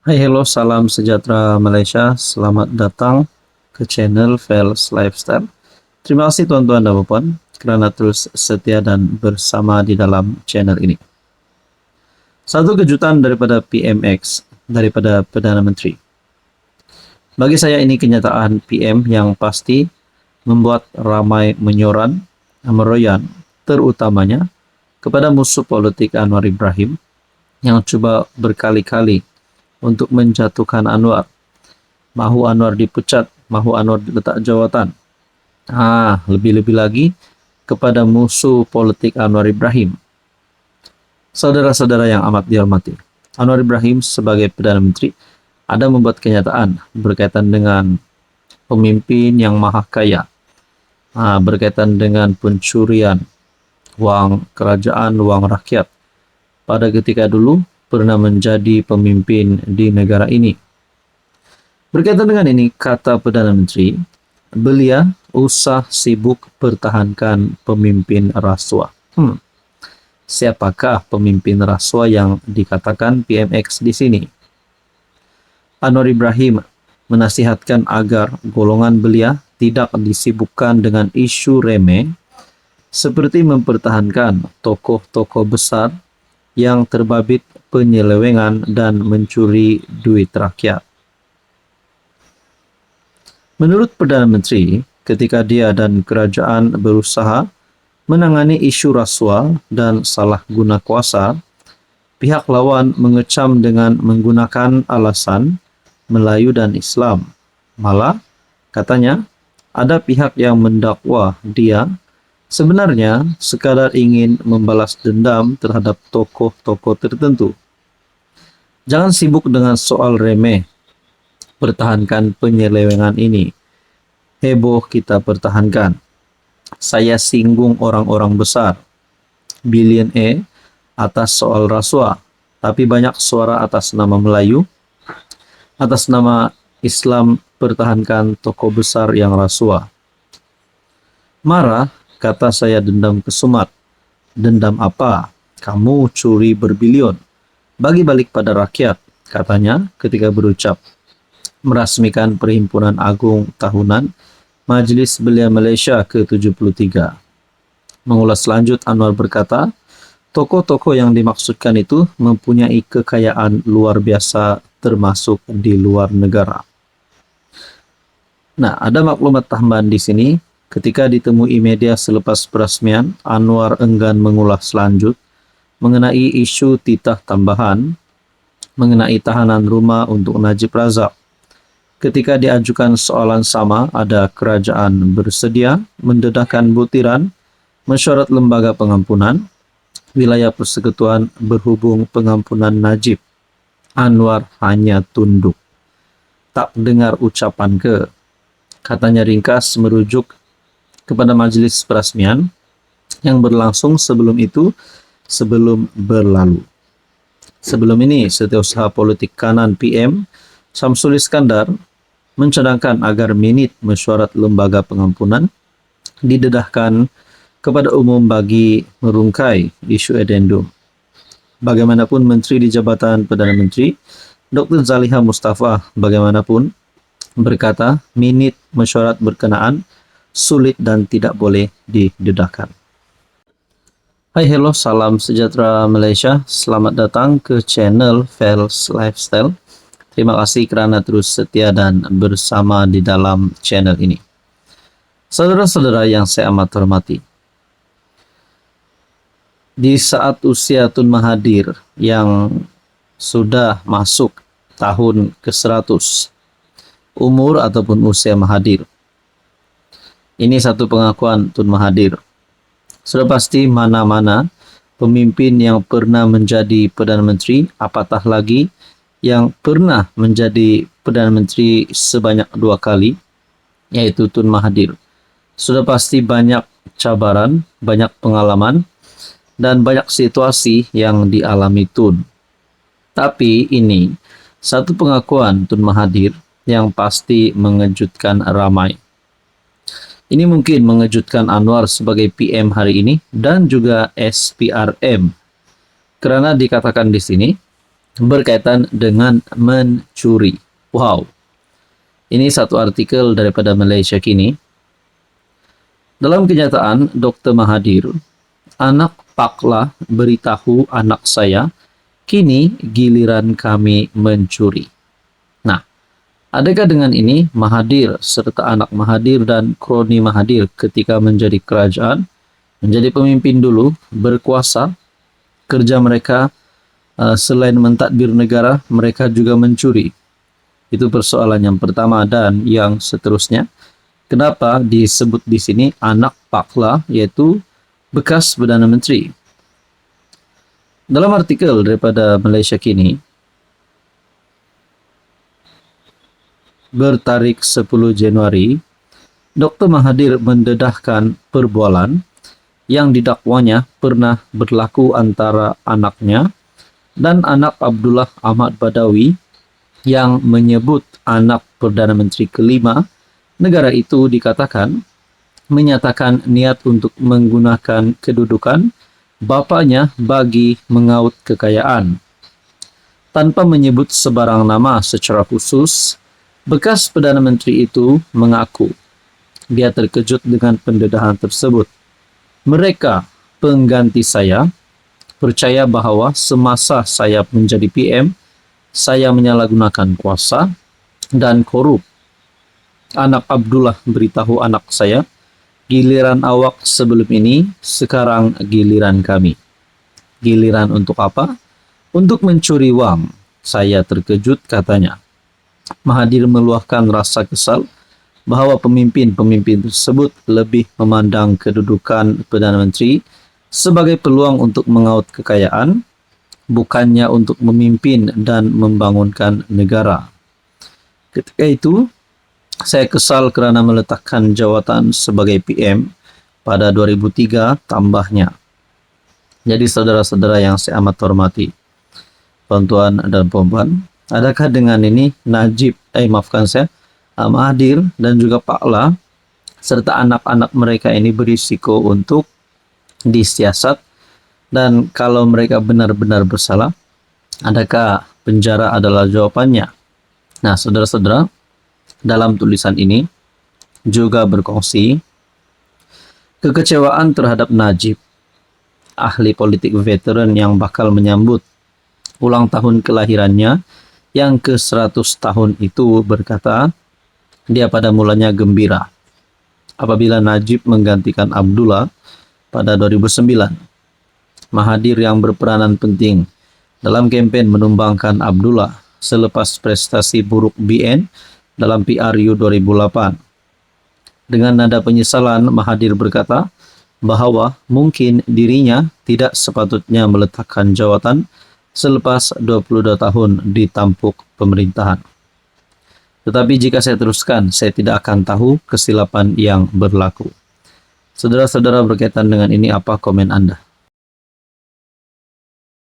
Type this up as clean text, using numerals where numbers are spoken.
Hai, hello, salam sejahtera Malaysia. Selamat datang ke channel Fels Lifestyle. Terima kasih tuan-tuan dan puan kerana terus setia dan bersama di dalam channel ini. Satu kejutan daripada PMX, daripada Perdana Menteri. Bagi saya ini kenyataan PM yang pasti membuat ramai menyoran, meroyan, terutamanya kepada musuh politik Anwar Ibrahim yang cuba berkali-kali untuk menjatuhkan Anwar. Mahu Anwar dipecat, mahu Anwar diletak jawatan. Lebih-lebih lagi kepada musuh politik Anwar Ibrahim. Saudara-saudara yang amat dihormati, Anwar Ibrahim sebagai Perdana Menteri ada membuat kenyataan berkaitan dengan pemimpin yang maha kaya, berkaitan dengan pencurian wang kerajaan, wang rakyat. Pada ketika dulu pernah menjadi pemimpin di negara ini. Berkaitan dengan ini, kata Perdana Menteri, beliau usah sibuk pertahankan pemimpin rasuah. Siapakah pemimpin rasuah yang dikatakan PMX di sini? Anwar Ibrahim menasihatkan agar golongan beliau tidak disibukkan dengan isu remeh seperti mempertahankan tokoh-tokoh besar yang terbabit penyelewengan dan mencuri duit rakyat. Menurut Perdana Menteri, ketika dia dan kerajaan berusaha menangani isu rasuah dan salah guna kuasa, pihak lawan mengecam dengan menggunakan alasan Melayu dan Islam. Malah, katanya, ada pihak yang mendakwa dia sebenarnya sekadar ingin membalas dendam terhadap tokoh-tokoh tertentu. Jangan sibuk dengan soal remeh. Pertahankan penyelewengan ini. Heboh kita pertahankan. Saya singgung orang-orang besar, bilioner atas soal rasuah, tapi banyak suara atas nama Melayu, atas nama Islam pertahankan tokoh besar yang rasuah. Marah, kata saya dendam kesumat. Dendam apa? Kamu curi berbilion. Bagi balik pada rakyat, katanya ketika berucap merasmikan Perhimpunan Agung Tahunan Majlis Belia Malaysia ke-73. Mengulas lanjut, Anwar berkata, tokoh-tokoh yang dimaksudkan itu mempunyai kekayaan luar biasa termasuk di luar negara. Nah, ada maklumat tambahan di sini. Ketika ditemui media selepas peresmian, Anwar enggan mengulas lanjut mengenai isu titah tambahan mengenai tahanan rumah untuk Najib Razak. Ketika diajukan soalan sama, ada kerajaan bersedia mendedahkan butiran mesyuarat lembaga pengampunan wilayah persekutuan berhubung pengampunan Najib. Anwar hanya tunduk. Tak dengar ucapan ke. Katanya ringkas merujuk kepada majlis peresmian yang berlangsung sebelum berlalu. Sebelum ini, Setiausaha Politik Kanan PM Syamsul Iskandar mencadangkan agar minit mesyuarat lembaga pengampunan didedahkan kepada umum bagi merungkai isu addendum. Bagaimanapun Menteri di Jabatan Perdana Menteri, Dr. Zaliha Mustafa bagaimanapun berkata minit mesyuarat berkenaan sulit dan tidak boleh didedahkan. Hai, hello, salam sejahtera Malaysia. Selamat datang ke channel Fels Lifestyle. Terima kasih kerana terus setia dan bersama di dalam channel ini. Saudara-saudara yang saya amat hormati, di saat usia Tun Mahathir yang sudah masuk tahun ke-100, umur ataupun usia Mahathir, ini satu pengakuan Tun Mahathir. Sudah pasti mana-mana pemimpin yang pernah menjadi Perdana Menteri, apatah lagi yang pernah menjadi Perdana Menteri sebanyak 2 kali, yaitu Tun Mahathir. Sudah pasti banyak cabaran, banyak pengalaman, dan banyak situasi yang dialami Tun. Tapi ini satu pengakuan Tun Mahathir yang pasti mengejutkan ramai. Ini mungkin mengejutkan Anwar sebagai PM hari ini dan juga SPRM. Kerana dikatakan di sini, berkaitan dengan mencuri. Wow, ini satu artikel daripada Malaysia Kini. Dalam kenyataan, Dr. Mahathir, anak paklah beritahu anak saya, kini giliran kami mencuri. Nah, adakah dengan ini Mahathir serta anak Mahathir dan kroni Mahathir ketika menjadi kerajaan, menjadi pemimpin dulu, berkuasa, kerja mereka selain mentadbir negara, mereka juga mencuri? Itu persoalan yang pertama. Dan yang seterusnya, kenapa disebut di sini anak pakla, yaitu bekas Perdana Menteri? Dalam artikel daripada Malaysia Kini, bertarik 10 Januari, Dr. Mahathir mendedahkan perbualan yang didakwanya pernah berlaku antara anaknya dan anak Abdullah Ahmad Badawi yang menyebut anak Perdana Menteri kelima negara itu dikatakan menyatakan niat untuk menggunakan kedudukan bapaknya bagi mengaut kekayaan. Tanpa menyebut sebarang nama secara khusus, bekas Perdana Menteri itu mengaku dia terkejut dengan pendedahan tersebut. Mereka, pengganti saya, percaya bahawa semasa saya menjadi PM, saya menyalahgunakan kuasa dan korup. Anak Abdullah beritahu anak saya, giliran awak sebelum ini, sekarang giliran kami. Giliran untuk apa? Untuk mencuri wang. Saya terkejut, katanya. Mahathir meluahkan rasa kesal bahawa pemimpin-pemimpin tersebut lebih memandang kedudukan Perdana Menteri sebagai peluang untuk mengaut kekayaan, bukannya untuk memimpin dan membangunkan negara. Ketika itu, saya kesal kerana meletakkan jawatan sebagai PM pada 2003, tambahnya. Jadi saudara-saudara yang saya amat hormati, tuan-tuan dan puan-puan, adakah dengan ini Mahathir dan juga Pak La serta anak-anak mereka ini berisiko untuk disiasat, dan kalau mereka benar-benar bersalah, adakah penjara adalah jawapannya? Nah, saudara-saudara, dalam tulisan ini juga berkongsi kekecewaan terhadap Najib, ahli politik veteran yang bakal menyambut ulang tahun kelahirannya yang ke-100 tahun itu, berkata dia pada mulanya gembira apabila Najib menggantikan Abdullah pada 2009. Mahathir yang berperanan penting dalam kempen menumbangkan Abdullah selepas prestasi buruk BN dalam PRU 2008. Dengan nada penyesalan, Mahathir berkata bahawa mungkin dirinya tidak sepatutnya meletakkan jawatan selepas 22 tahun di tampuk pemerintahan. Tetapi jika saya teruskan, saya tidak akan tahu kesilapan yang berlaku. Saudara-saudara, berkaitan dengan ini, apa komen Anda?